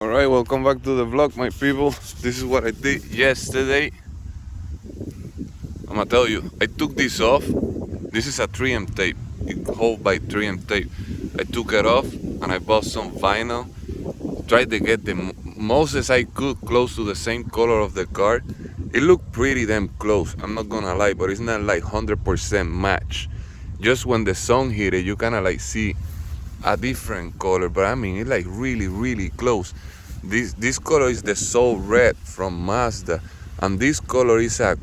Alright, welcome back to the vlog, my people. This is what I did yesterday. I'm gonna tell you, I took this off. This is a 3M tape. It holds by 3M tape. I took it off and I bought some vinyl. Tried to get the most as I could close to the same color of the car. It looked pretty damn close, I'm not gonna lie, but it's not like 100% match. Just when the sun hit it, you kinda like see a different color, but I mean it's like really close. This color is the Soul Red from Mazda, and this color is a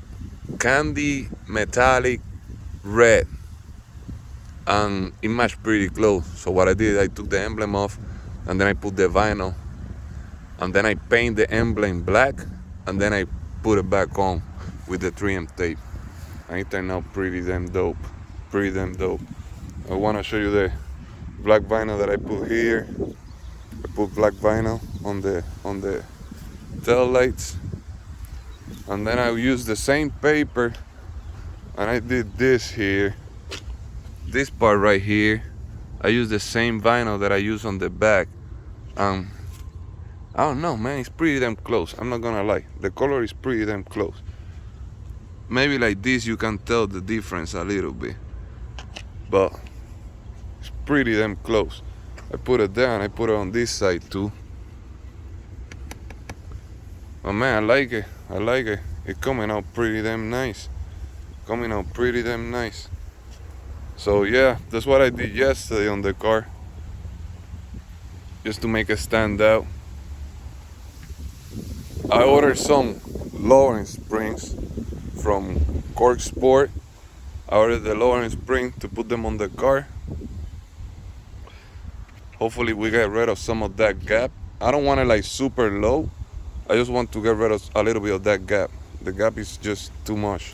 candy metallic red, and it matched pretty close. So what I did, I took the emblem off and then I put the vinyl and then I paint the emblem black and then I put it back on with the 3M tape, and it turned out pretty damn dope. I want to show you the black vinyl that I put here. I put black vinyl on the tail lights, and then I used the same paper and I did this here, this part right here. I used the same vinyl that I used on the back. I don't know, man, it's pretty damn close. I'm not gonna lie, the color is pretty damn close. Maybe like this you can tell the difference a little bit, but it's pretty damn close. I put it down, I put it on this side too. But man, I like it. It's coming out pretty damn nice. So yeah, that's what I did yesterday on the car, just to make it stand out. I ordered some lowering springs from Cork Sport. I ordered the lowering spring to put them on the car. Hopefully we get rid of some of that gap. I don't want it like super low. I just want to get rid of a little bit of that gap. The gap is just too much.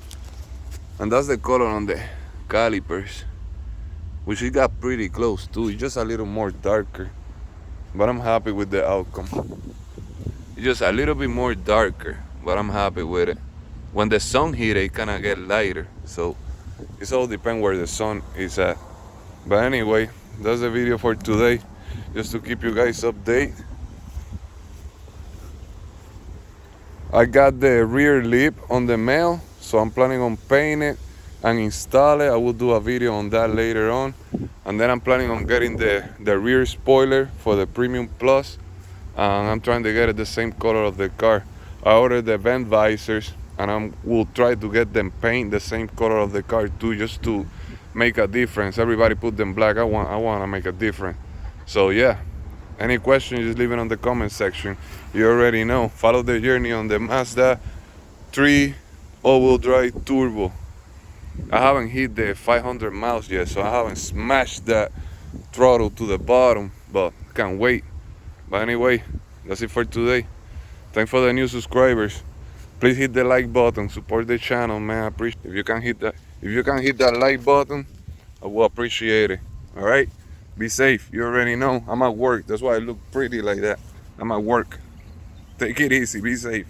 And that's the color on the calipers, which it got pretty close too. It's just a little more darker, but I'm happy with the outcome. It's just a little bit more darker, but I'm happy with it. When the sun hit it, kinda get lighter. So it all depends where the sun is at. But anyway, that's the video for today, just to keep you guys updated. I got the rear lip on the mail, so I'm planning on painting it and install it. I will do a video on that later on. And then I'm planning on getting the rear spoiler for the Premium Plus, and I'm trying to get it the same color of the car. I ordered the vent visors, and I will try to get them paint the same color of the car too, just to make a difference. Everybody put them black. I want to make a difference. So yeah, any questions, just leave it on the comment section. You already know. Follow the journey on the Mazda 3 all-wheel drive turbo. I haven't hit the 500 miles yet, so I haven't smashed that throttle to the bottom, but can't wait. But anyway, that's it for today. Thanks for the new subscribers. Please hit the like button, support the channel, man. I appreciate if you can hit that like button, I will appreciate it. All right, be safe. You already know I'm at work. That's why I look pretty like that. I'm at work. Take it easy. Be safe.